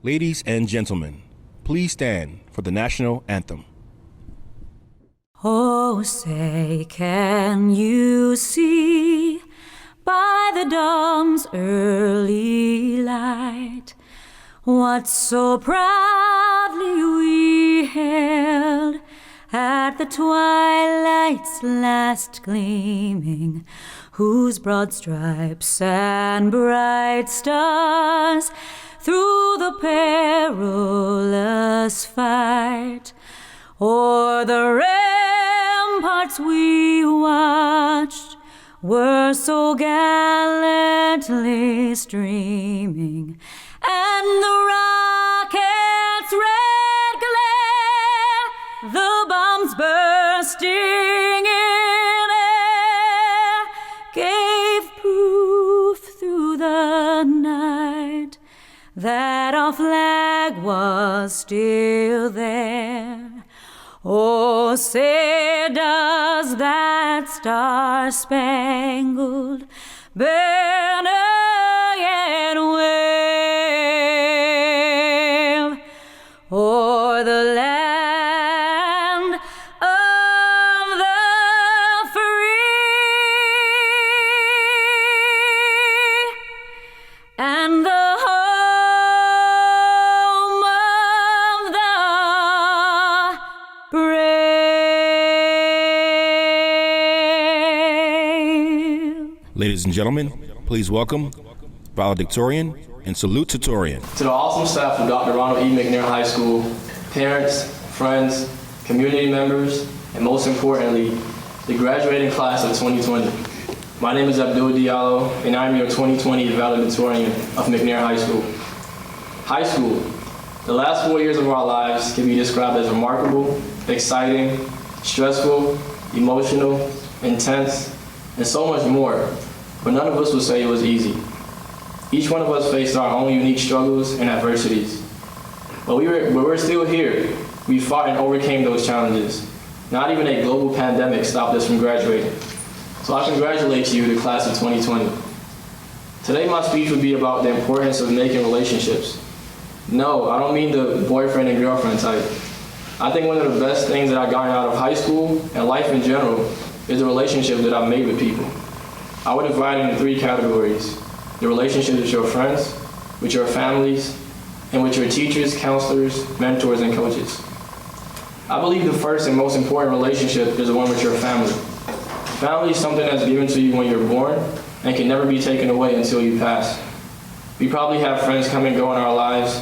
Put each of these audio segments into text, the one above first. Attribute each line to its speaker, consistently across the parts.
Speaker 1: Ladies and gentlemen, please stand for the national anthem.
Speaker 2: Oh, say, can you see by the dawn's early light what so proudly we hailed at the twilight's last gleaming, whose broad stripes and bright stars through the perilous fight o'er the ramparts we watched were so gallantly streaming, and the rocket's red glare, the bombs bursting in air, gave proof through the night that our flag was still there. Oh, say does that star-spangled banner yet wave o'er the land of the free and the home of the brave.
Speaker 1: Ladies and gentlemen, please welcome valedictorian and salutatorian.
Speaker 3: To the awesome staff of Dr. Ronald E. McNair High School, parents, friends, community members, and most importantly, the graduating class of 2020. My name is Abdul Diallo, and I'm your 2020 valedictorian of McNair High School. High school, the last 4 years of our lives can be described as remarkable, exciting, stressful, emotional, intense, and so much more, but none of us would say it was easy. Each one of us faced our own unique struggles and adversities. But we're still here. We fought and overcame those challenges. Not even a global pandemic stopped us from graduating. So I congratulate you, the class of 2020. Today my speech would be about the importance of making relationships. No, I don't mean the boyfriend and girlfriend type. I think one of the best things that I got out of high school and life in general is the relationship that I've made with people. I would divide it into 3 categories: the relationships with your friends, with your families, and with your teachers, counselors, mentors, and coaches. I believe the first and most important relationship is the one with your family. Family is something that's given to you when you're born and can never be taken away until you pass. We probably have friends come and go in our lives,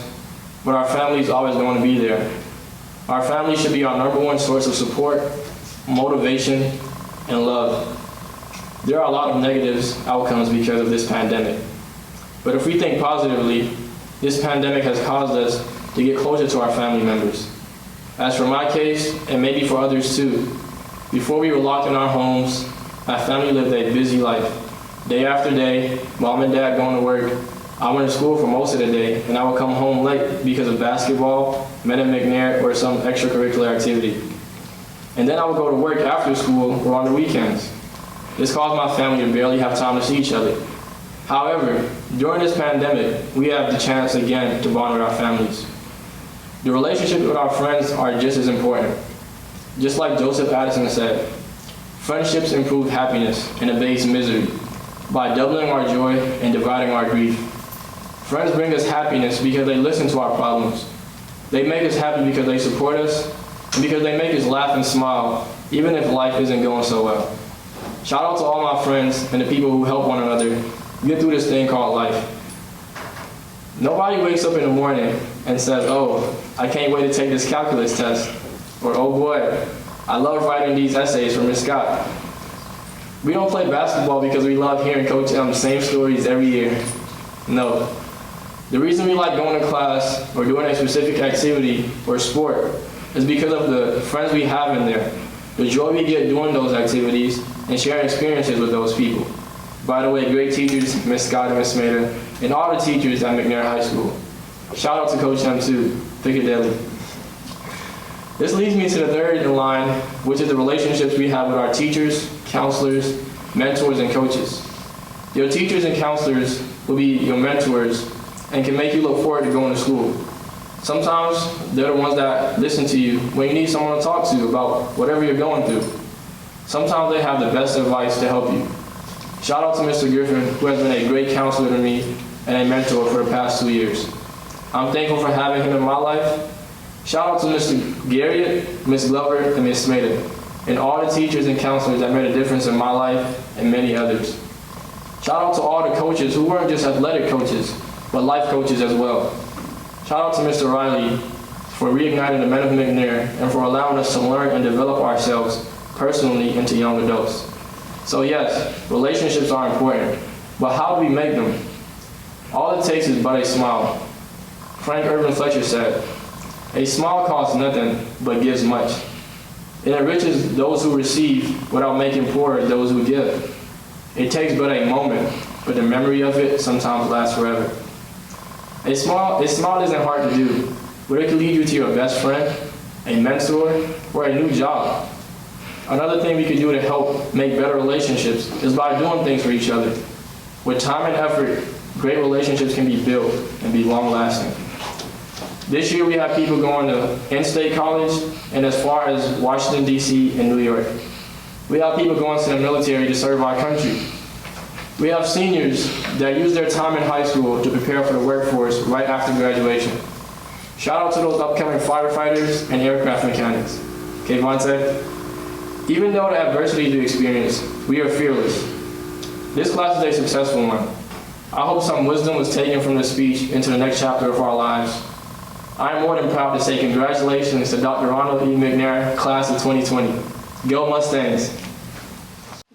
Speaker 3: but our family is always going to be there. Our family should be our number one source of support, motivation, and love. There are a lot of negative outcomes because of this pandemic. But if we think positively, this pandemic has caused us to get closer to our family members. As for my case, and maybe for others too, before we were locked in our homes, my family lived a busy life. Day after day, mom and dad going to work, I went to school for most of the day, and I would come home late because of basketball, men at McNair, or some extracurricular activity. And then I would go to work after school or on the weekends. This caused my family to barely have time to see each other. However, during this pandemic, we have the chance again to bond with our families. The relationships with our friends are just as important. Just like Joseph Addison said, friendships improve happiness and abase misery by doubling our joy and dividing our grief. Friends bring us happiness because they listen to our problems. They make us happy because they support us and because they make us laugh and smile, even if life isn't going so well. Shout out to all my friends and the people who help one another get through this thing called life. Nobody wakes up in the morning and says, "Oh, I can't wait to take this calculus test," or "Oh boy, I love writing these essays for Miss Scott." We don't play basketball because we love hearing Coach the same stories every year. No. The reason we like going to class or doing a specific activity or sport is because of the friends we have in there, the joy we get doing those activities, and sharing experiences with those people. By the way, great teachers, Miss Scott and Miss Smader, and all the teachers at McNair High School. Shout out to Coach M too, Piccadilly. This leads me to the third in line, which is the relationships we have with our teachers, counselors, mentors, and coaches. Your teachers and counselors will be your mentors and can make you look forward to going to school. Sometimes they're the ones that listen to you when you need someone to talk to about whatever you're going through. Sometimes they have the best advice to help you. Shout out to Mr. Griffin, who has been a great counselor to me and a mentor for the past 2 years. I'm thankful for having him in my life. Shout out to Mr. Garriott, Ms. Glover, and Ms. Smeda, and all the teachers and counselors that made a difference in my life and many others. Shout out to all the coaches who weren't just athletic coaches, but life coaches as well. Shout out to Mr. Riley for reigniting the men of McNair and for allowing us to learn and develop ourselves personally into young adults. So yes, relationships are important, but how do we make them? All it takes is but a smile. Frank Irvin Fletcher said, "A smile costs nothing, but gives much. It enriches those who receive without making poorer those who give. It takes but a moment, but the memory of it sometimes lasts forever." A smile isn't hard to do, but it can lead you to your best friend, a mentor, or a new job. Another thing we can do to help make better relationships is by doing things for each other. With time and effort, great relationships can be built and be long-lasting. This year we have people going to in-state college and as far as Washington, D.C. and New York. We have people going to the military to serve our country. We have seniors that use their time in high school to prepare for the workforce right after graduation. Shout out to those upcoming firefighters and aircraft mechanics. Okay, Vontae? Even though the adversity you experience, we are fearless. This class is a successful one. I hope some wisdom was taken from this speech into the next chapter of our lives. I am more than proud to say congratulations to Dr. Ronald E. McNair, class of 2020. Go Mustangs!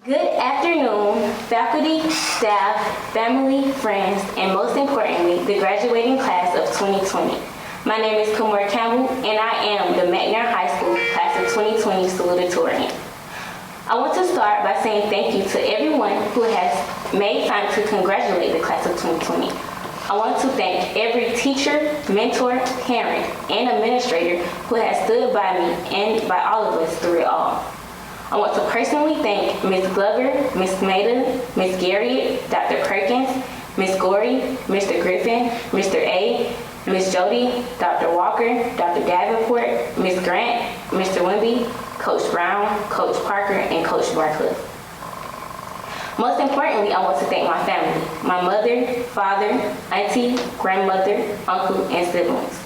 Speaker 4: Good afternoon, faculty, staff, family, friends, and most importantly, the graduating class of 2020. My name is Kumar Campbell, and I am the McNair High School class of 2020 salutatorian. I want to start by saying thank you to everyone who has made time to congratulate the class of 2020. I want to thank every teacher, mentor, parent, and administrator who has stood by me and by all of us through it all. I want to personally thank Ms. Glover, Ms. Smeda, Ms. Garriott, Dr. Perkins, Ms. Gorey, Mr. Griffin, Mr. A, Ms. Jody, Dr. Walker, Dr. Davenport, Ms. Grant, Mr. Wimby, Coach Brown, Coach Parker, and Coach Barcliffe. Most importantly, I want to thank my family, my mother, father, auntie, grandmother, uncle, and siblings.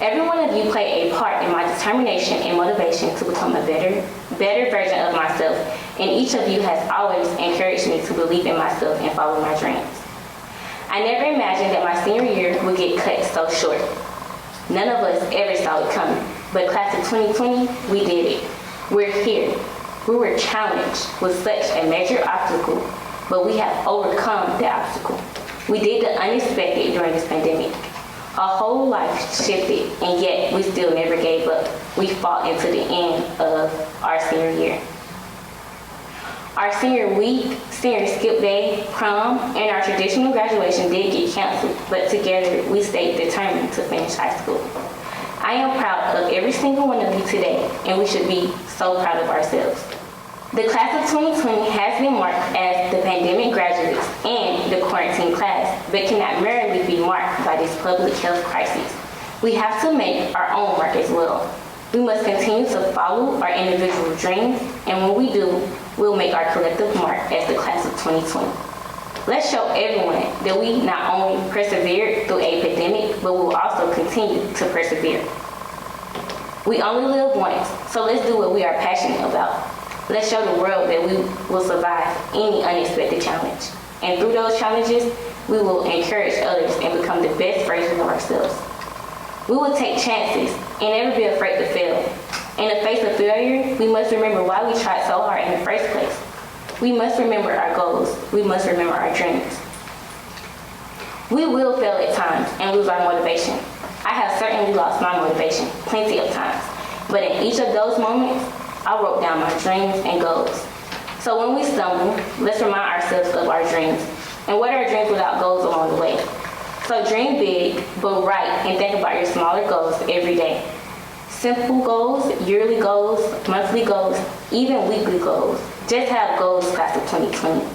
Speaker 4: Every one of you played a part in my determination and motivation to become a better version of myself, and each of you has always encouraged me to believe in myself and follow my dreams. I never imagined that my senior year would get cut so short. None of us ever saw it coming, but class of 2020, we did it. We're here. We were challenged with such a major obstacle, but we have overcome the obstacle. We did the unexpected during this pandemic. Our whole life shifted, and yet we still never gave up. We fought into the end of our senior year. Our senior week, senior skip day, prom, and our traditional graduation did get canceled, but together we stayed determined to finish high school. I am proud of every single one of you today, and we should be so proud of ourselves. The class of 2020 has been marked as the pandemic graduates and the quarantine class, but cannot merely be marked by this public health crisis. We have to make our own mark as well. We must continue to follow our individual dreams, and when we do, we'll make our collective mark as the class of 2020. Let's show everyone that we not only persevered through a pandemic, but we will also continue to persevere. We only live once, so let's do what we are passionate about. Let's show the world that we will survive any unexpected challenge. And through those challenges, we will encourage others and become the best version of ourselves. We will take chances and never be afraid to fail. In the face of failure, we must remember why we tried so hard in the first place. We must remember our goals. We must remember our dreams. We will fail at times and lose our motivation. I have certainly lost my motivation plenty of times, but in each of those moments, I wrote down my dreams and goals. So when we stumble, let's remind ourselves of our dreams and what are dreams without goals along the way. So dream big, but write and think about your smaller goals every day. Simple goals, yearly goals, monthly goals, even weekly goals. Just have goals, class of 2020.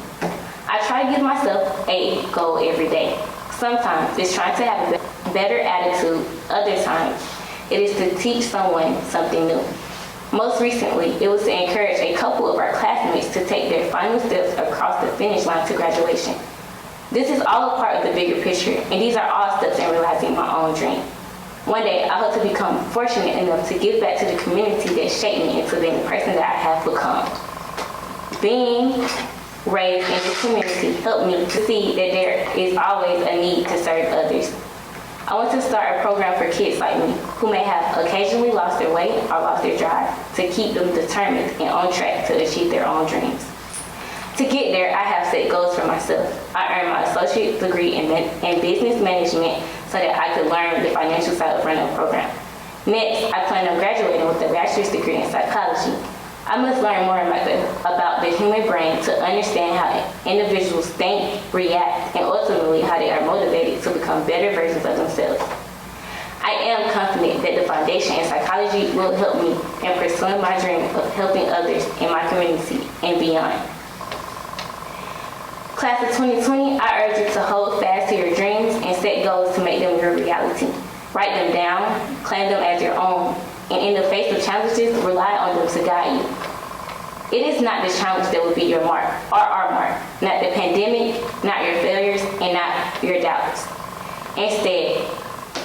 Speaker 4: I try to give myself a goal every day. Sometimes it's trying to have a better attitude. Other times, it is to teach someone something new. Most recently, it was to encourage a couple of our classmates to take their final steps across the finish line to graduation. This is all a part of the bigger picture, and these are all steps in realizing my own dream. One day, I hope to become fortunate enough to give back to the community that shaped me into being the person that I have become. Being raised in this community helped me to see that there is always a need to serve others. I want to start a program for kids like me who may have occasionally lost their way or lost their drive to keep them determined and on track to achieve their own dreams. To get there, I have set goals for myself. I earned my associate degree in business management so that I could learn the financial side of running a program. Next, I plan on graduating with a bachelor's degree in psychology. I must learn more about the human brain to understand how individuals think, react, and ultimately how they are motivated to become better versions of themselves. I am confident that the foundation in psychology will help me in pursuing my dream of helping others in my community and beyond. Class of 2020, I urge you to hold fast to your dreams and set goals to make them your reality. Write them down, claim them as your own, and in the face of challenges, rely on them to guide you. It is not the challenge that will be your mark, or our mark, not the pandemic, not your failures, and not your doubts. Instead,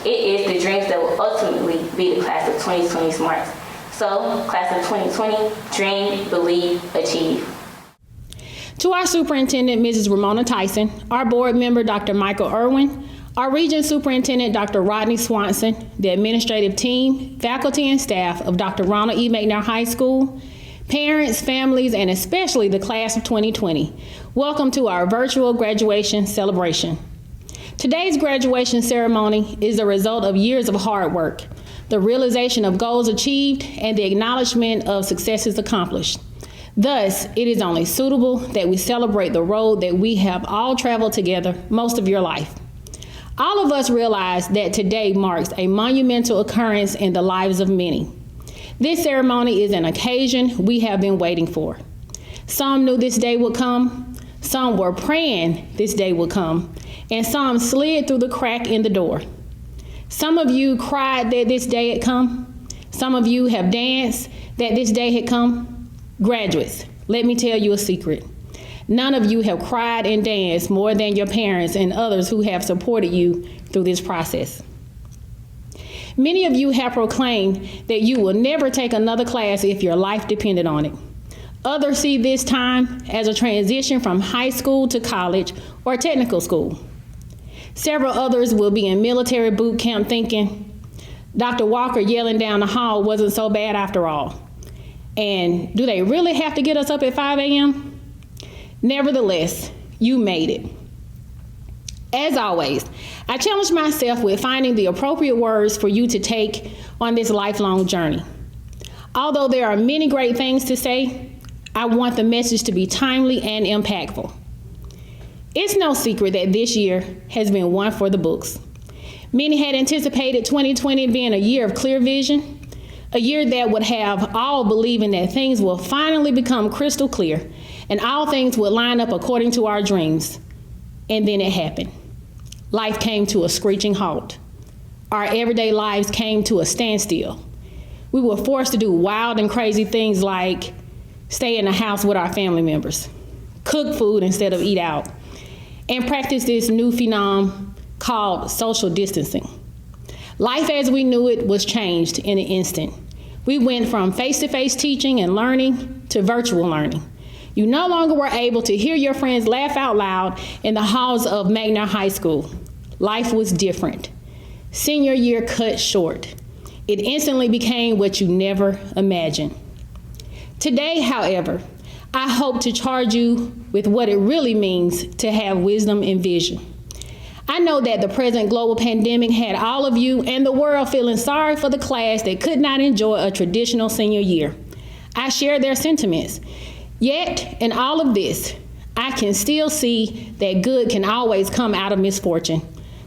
Speaker 4: it is the dreams that will ultimately be the class of 2020's marks. So, class of 2020, dream, believe, achieve.
Speaker 5: To our superintendent, Mrs. Ramona Tyson, our board member, Dr. Michael Irwin, our region superintendent, Dr. Rodney Swanson, the administrative team, faculty, and staff of Dr. Ronald E. McNair High School, parents, families, and especially the class of 2020, welcome to our virtual graduation celebration. Today's graduation ceremony is the result of years of hard work, the realization of goals achieved, and the acknowledgement of successes accomplished. Thus, it is only suitable that we celebrate the road that we have all traveled together most of your life. All of us realize that today marks a monumental occurrence in the lives of many. This ceremony is an occasion we have been waiting for. Some knew this day would come, some were praying this day would come, and some slid through the crack in the door. Some of you cried that this day had come. Some of you have danced that this day had come. Graduates, let me tell you a secret. None of you have cried and danced more than your parents and others who have supported you through this process. Many of you have proclaimed that you will never take another class if your life depended on it. Others see this time as a transition from high school to college or technical school. Several others will be in military boot camp thinking, Dr. Walker yelling down the hall wasn't so bad after all. And do they really have to get us up at 5 a.m.? Nevertheless, you made it. As always, I challenge myself with finding the appropriate words for you to take on this lifelong journey. Although there are many great things to say, I want the message to be timely and impactful. It's no secret that this year has been one for the books. Many had anticipated 2020 being a year of clear vision, a year that would have all believing that things will finally become crystal clear and all things would line up according to our dreams. And then it happened. Life came to a screeching halt. Our everyday lives came to a standstill. We were forced to do wild and crazy things like stay in the house with our family members, cook food instead of eat out, and practice this new phenomenon called social distancing. Life as we knew it was changed in an instant. We went from face-to-face teaching and learning to virtual learning. You no longer were able to hear your friends laugh out loud in the halls of McNair High School. Life was different. Senior year cut short. It instantly became what you never imagined. Today, however, I hope to charge you with what it really means to have wisdom and vision. I know that the present global pandemic had all of you and the world feeling sorry for the class that could not enjoy a traditional senior year. I share their sentiments. Yet, in all of this, I can still see that good can always come out of misfortune.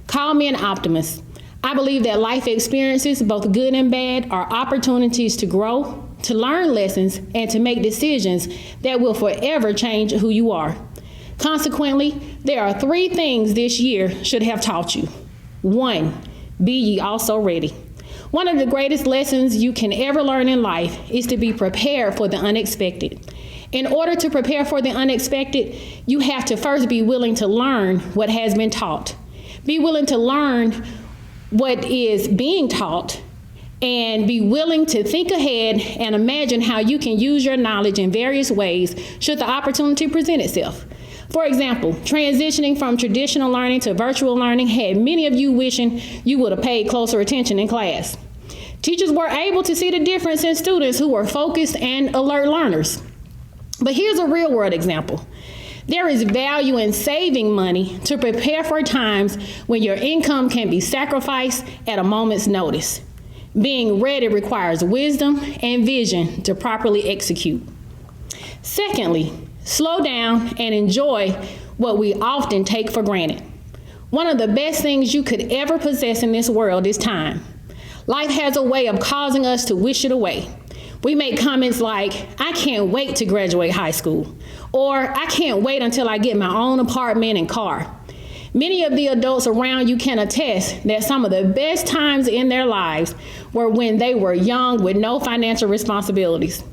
Speaker 5: Call me an optimist. I believe that life experiences, both good and bad, are opportunities to grow, to learn lessons, and to make decisions that will forever change who you are. Consequently, there are 3 things this year should have taught you. 1, Be ye also ready. One of the greatest lessons you can ever learn in life is to be prepared for the unexpected. In order to prepare for the unexpected, you have to first be willing to learn what has been taught. Be willing to learn what is being taught, and be willing to think ahead and imagine how you can use your knowledge in various ways should the opportunity present itself. For example, transitioning from traditional learning to virtual learning had many of you wishing you would have paid closer attention in class. Teachers were able to see the difference in students who were focused and alert learners. But here's a real world example. There is value in saving money to prepare for times when your income can be sacrificed at a moment's notice. Being ready requires wisdom and vision to properly execute. Secondly, slow down and enjoy what we often take for granted. One of the best things you could ever possess in this world is time. Life has a way of causing us to wish it away. We make comments like, I can't wait to graduate high school, or I can't wait until I get my own apartment and car. Many of the adults around you can attest that some of the best times in their lives were when they were young with no financial responsibilities.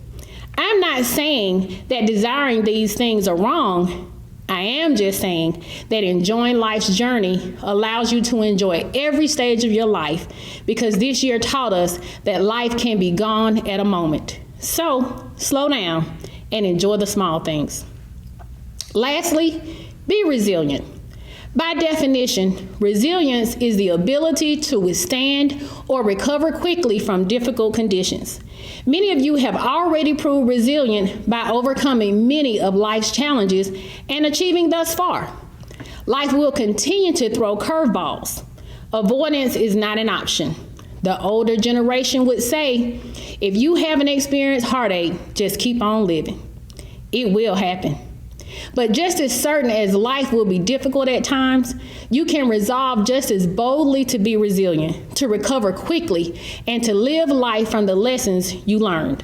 Speaker 5: I'm not saying that desiring these things are wrong. I am just saying that enjoying life's journey allows you to enjoy every stage of your life, because this year taught us that life can be gone at a moment. So slow down and enjoy the small things. Lastly, be resilient. By definition, resilience is the ability to withstand or recover quickly from difficult conditions. Many of you have already proved resilient by overcoming many of life's challenges and achieving thus far. Life will continue to throw curveballs. Avoidance is not an option. The older generation would say, if you haven't experienced heartache, just keep on living. It will happen. But just as certain as life will be difficult at times, you can resolve just as boldly to be resilient, to recover quickly, and to live life from the lessons you learned.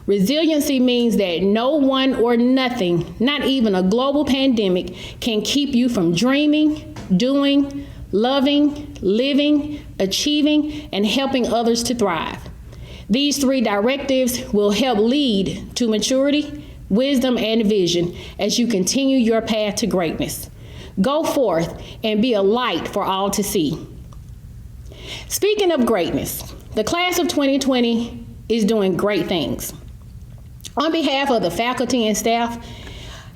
Speaker 5: Resiliency means that no one or nothing, not even a global pandemic, can keep you from dreaming, doing, loving, living, achieving, and helping others to thrive. These three directives will help lead to maturity, wisdom, and vision as you continue your path to greatness. Go forth and be a light for all to see. Speaking of greatness, the class of 2020 is doing great things. On behalf of the faculty and staff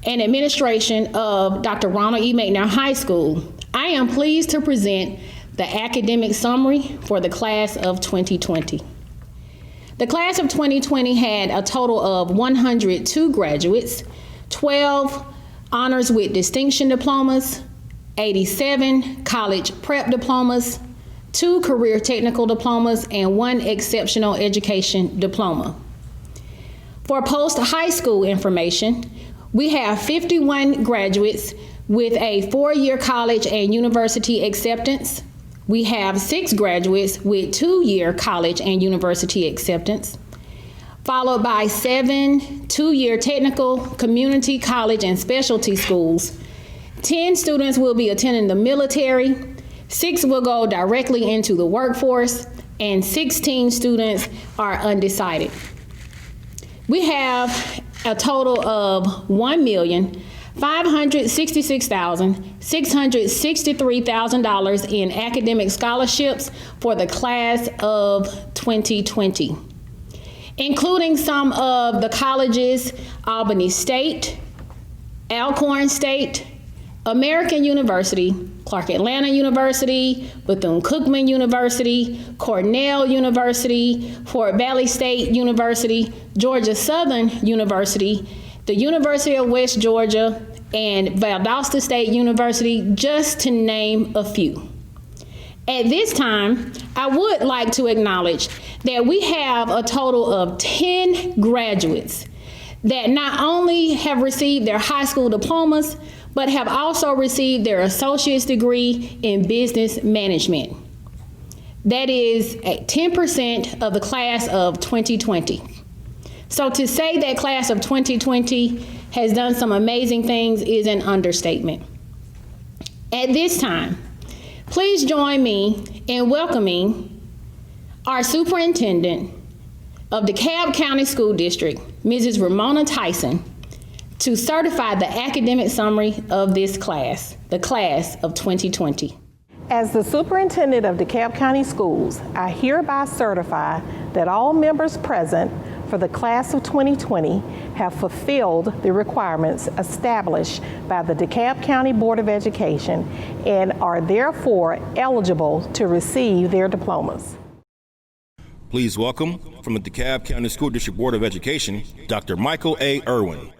Speaker 5: and administration of Dr. Ronald E. McNair High School, I am pleased to present the academic summary for the class of 2020. The class of 2020 had a total of 102 graduates, 12 honors with distinction diplomas, 87 college prep diplomas, 2 career technical diplomas, and 1 exceptional education diploma. For post-high school information, we have 51 graduates with a 4-year college and university acceptance. We have 6 graduates with 2-year college and university acceptance, followed by 7 2-year technical, community college, and specialty schools. 10 students will be attending the military, 6 will go directly into the workforce, and 16 students are undecided. We have a total of $1,566,663 in academic scholarships for the class of 2020, including some of the colleges: Albany State, Alcorn State, American University, Clark Atlanta University, Bethune-Cookman University, Cornell University, Fort Valley State University, Georgia Southern University, the University of West Georgia, and Valdosta State University, just to name a few. At this time, I would like to acknowledge that we have a total of 10 graduates that not only have received their high school diplomas, but have also received their associate's degree in business management. That is 10% of the class of 2020. So to say that class of 2020 has done some amazing things is an understatement. At this time, Please join me in welcoming our superintendent of DeKalb County School District, Mrs. Ramona Tyson, to certify the academic summary of this class, the class of 2020.
Speaker 6: As the superintendent of DeKalb County Schools, I hereby certify that all members present for the class of 2020 have fulfilled the requirements established by the DeKalb County Board of Education and are therefore eligible to receive their diplomas.
Speaker 1: Please welcome from the DeKalb County School District Board of Education, Dr. Michael A. Irwin.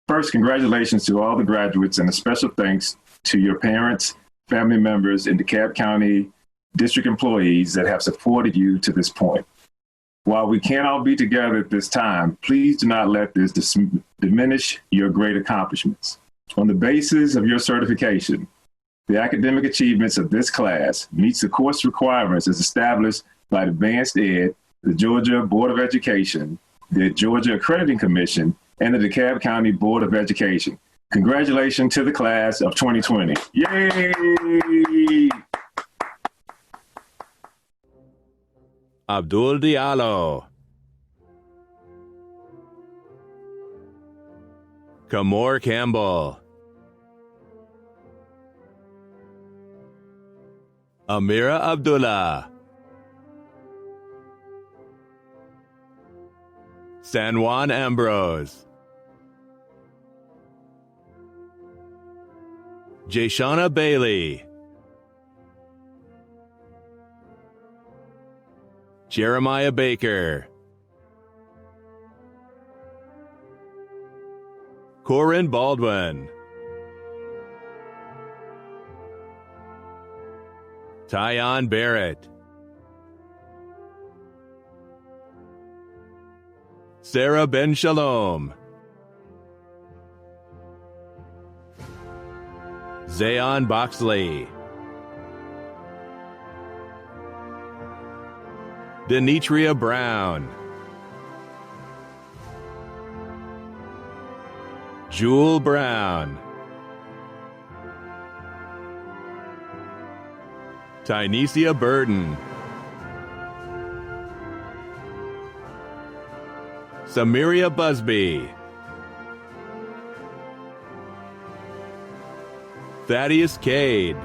Speaker 7: First, congratulations to all the graduates and a special thanks to your parents, family members, and DeKalb County district employees that have supported you to this point. While we can't all be together at this time, please do not let this diminish your great accomplishments. On the basis of your certification, the academic achievements of this class meets the course requirements as established by Advanced Ed, the Georgia Board of Education, the Georgia Accrediting Commission, and the DeKalb County Board of Education. Congratulations to the class of 2020. Yay!
Speaker 8: Abdul Diallo. Kamor Campbell. Amira Abdullah. San Juan Ambrose. Jayshana Bailey. Jeremiah Baker. Corin Baldwin. Tyon Barrett. Sarah Ben Shalom. Zayon Boxley. Denitria Brown. Jewel Brown. Tynesia Burton. Samiria Busby. Thaddeus Cade.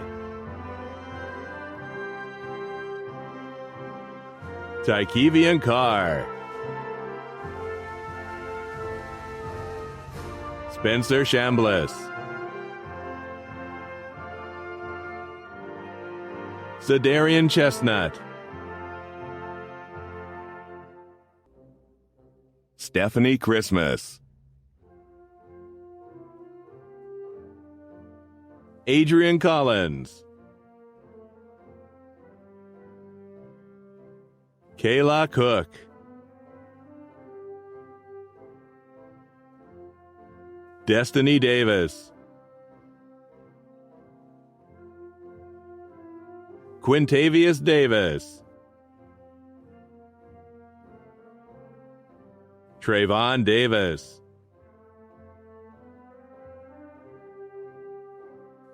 Speaker 8: Tykevian Carr. Spencer Chambliss. Sedarian Chestnut. Stephanie Christmas. Adrian Collins. Kayla Cook. Destiny Davis. Quintavious Davis. Trayvon Davis.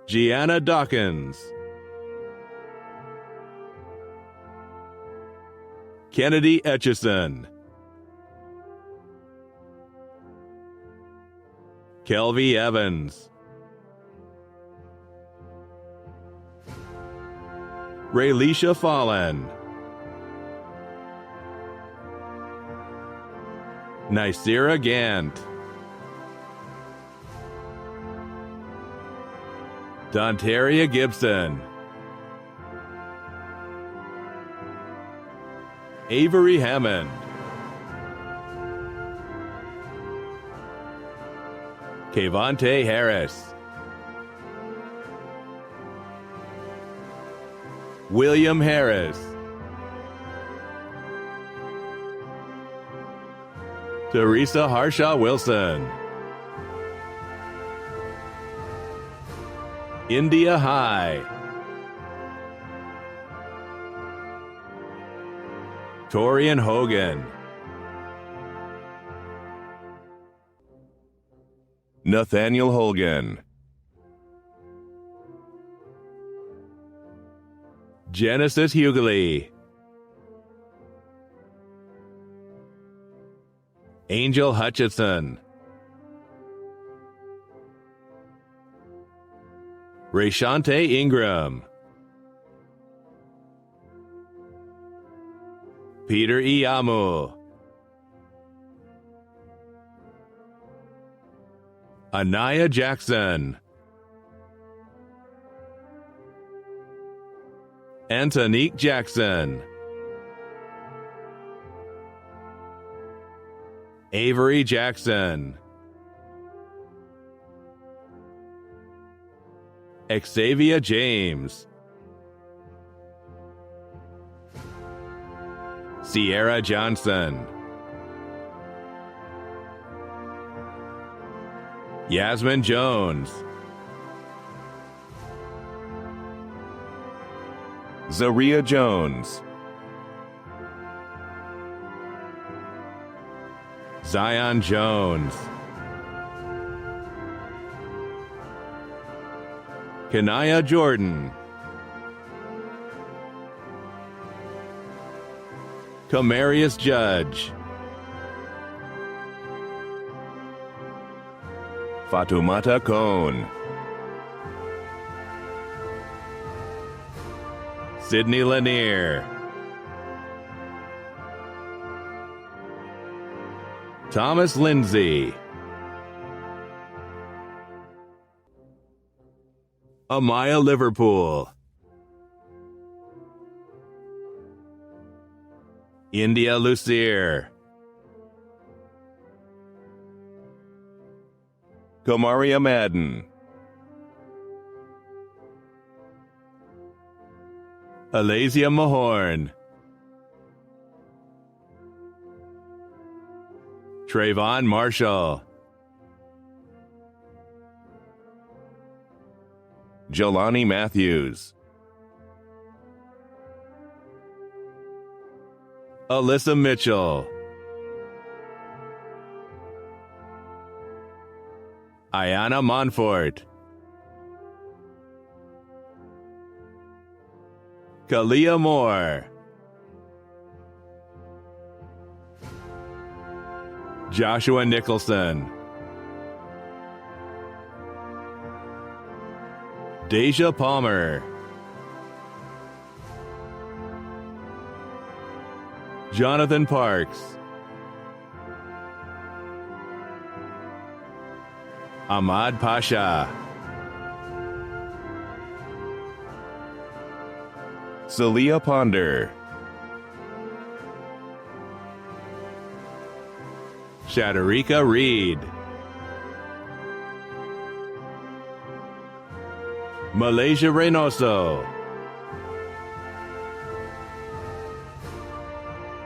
Speaker 8: Gianna Dawkins. Kennedy Etchison. Kelvy Evans. Raylisha Fallen. Nicira Gant. Dontaria Gibson. Avery Hammond. Kayvonte Harris. William Harris. Teresa Harshaw Wilson. India High. Torian Hogan. Nathaniel Holgan. Genesis Hughley, Angel Hutchinson, Rayshante Ingram, Peter Iyamu, Anaya Jackson, Antonique Jackson, Avery Jackson, Xavier James, Sierra Johnson, Yasmin Jones,
Speaker 1: Zaria Jones,
Speaker 8: Zion Jones, Kanaya Jordan, Camarius Judge,
Speaker 1: Fatumata Cone,
Speaker 8: Sydney Lanier, Thomas Lindsay, Amaya Liverpool, India Lucier,
Speaker 1: Kamaria Madden,
Speaker 8: Alasia Mahorn, Trayvon Marshall,
Speaker 1: Jelani Matthews,
Speaker 8: Alyssa Mitchell, Ayana Monfort, Kalia Moore, Joshua Nicholson, Deja Palmer, Jonathan Parks, Ahmad Pasha,
Speaker 1: Celia Ponder,
Speaker 8: Shadarika Reed, Malaysia Reynoso,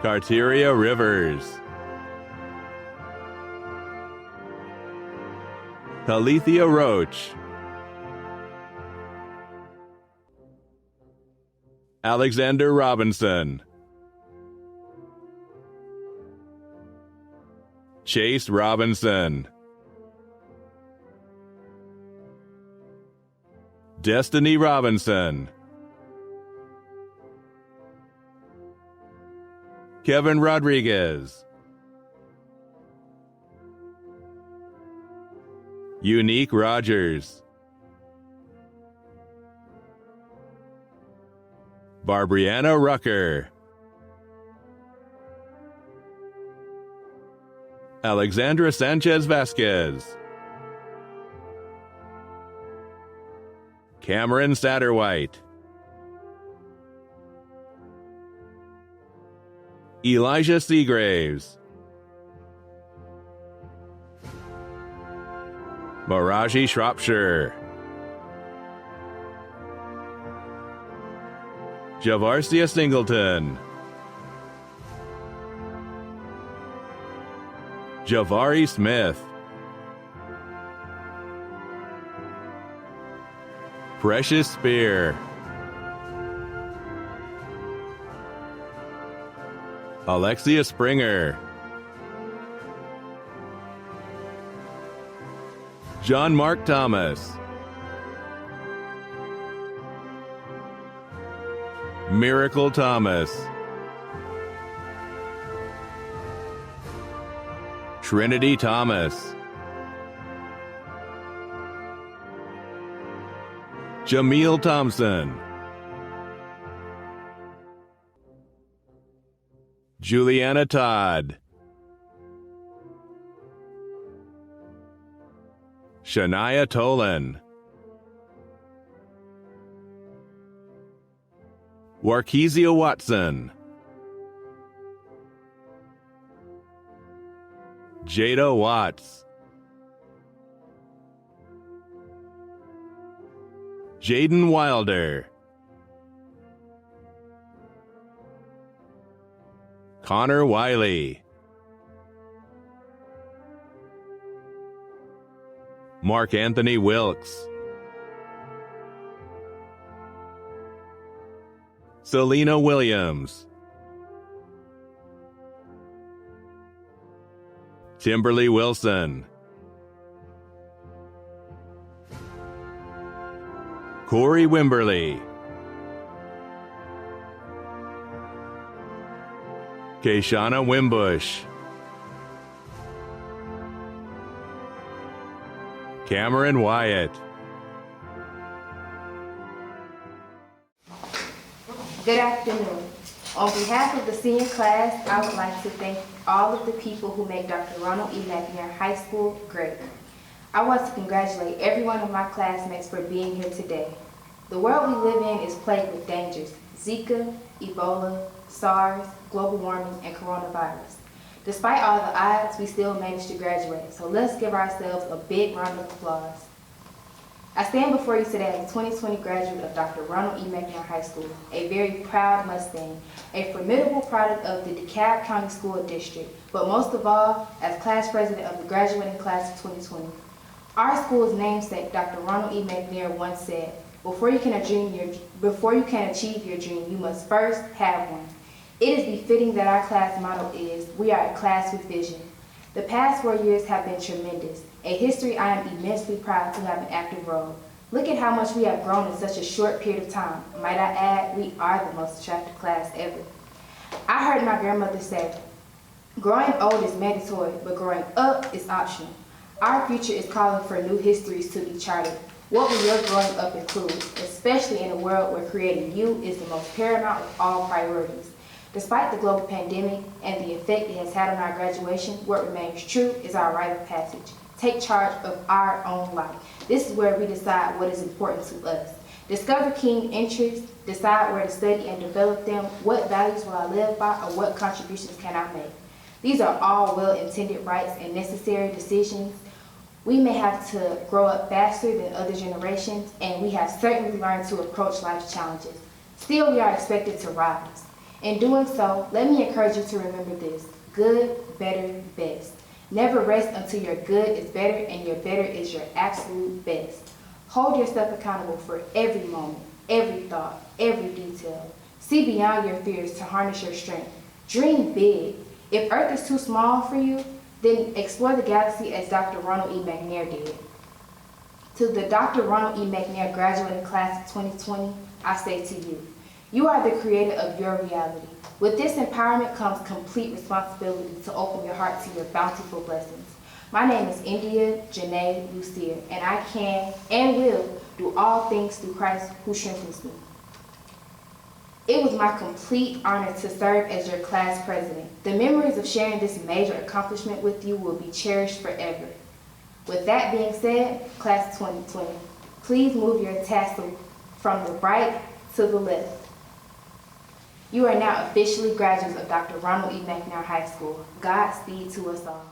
Speaker 8: Carteria Rivers, Talithia Roach, Alexander Robinson, Chase Robinson, Destiny Robinson, Kevin Rodriguez, Unique Rogers, Barbriana Rucker, Alexandra Sanchez Vasquez, Cameron Satterwhite, Elijah Seagraves, Maraji Shropshire, Javarcia Singleton, Javari Smith, Precious Spear, Alexia Springer, John Mark Thomas, Miracle Thomas, Trinity Thomas, Jameel Thompson, Juliana Todd, Shania Tolan, Warkezia Watson, Jada Watts, Jaden Wilder, Connor Wiley, Mark Anthony Wilkes, Selena Williams, Timberly Wilson, Corey Wimberly, Kayshana Wimbush, Cameron Wyatt.
Speaker 9: Good afternoon. On behalf of the senior class, I would like to thank all of the people who make Dr. Ronald E. McNair High School great. I want to congratulate every one of my classmates for being here today. The world we live in is plagued with dangers: Zika, Ebola, SARS, global warming, and coronavirus. Despite all the odds, we still managed to graduate, so let's give ourselves a big round of applause. I stand before you today as a 2020 graduate of Dr. Ronald E. McNair High School, a very proud Mustang, a formidable product of the DeKalb County School District, but most of all, as class president of the graduating class of 2020. Our school's namesake, Dr. Ronald E. McNair, once said, before you can achieve your dream, you must first have one. It is befitting that our class motto is, we are a class with vision. The past 4 years have been tremendous, a history I am immensely proud to have an active role. Look at how much we have grown in such a short period of time. Might I add, we are the most attractive class ever. I heard my grandmother say, growing old is mandatory, but growing up is optional. Our future is calling for new histories to be charted. What will your growing up include, especially in a world where creating you is the most paramount of all priorities? Despite the global pandemic and the effect it has had on our graduation, what remains true is our rite of passage. Take charge of our own life. This is where we decide what is important to us. Discover keen interests, decide where to study and develop them, what values will I live by, or what contributions can I make. These are all well-intended rights and necessary decisions. We may have to grow up faster than other generations, and we have certainly learned to approach life's challenges. Still, we are expected to rise. In doing so, let me encourage you to remember this: good, better, best. Never rest until your good is better and your better is your absolute best. Hold yourself accountable for every moment, every thought, every detail. See beyond your fears to harness your strength. Dream big. If Earth is too small for you, then explore the galaxy as Dr. Ronald E. McNair did. To the Dr. Ronald E. McNair graduating class of 2020, I say to you, you are the creator of your reality. With this empowerment comes complete responsibility to open your heart to your bountiful blessings. My name is India Janae Lucia, and I can and will do all things through Christ who strengthens me. It was my complete honor to serve as your class president. The memories of sharing this major accomplishment with you will be cherished forever. With that being said, class 2020, please move your tassel from the right to the left. You are now officially graduates of Dr. Ronald E. McNair High School. Godspeed to us all.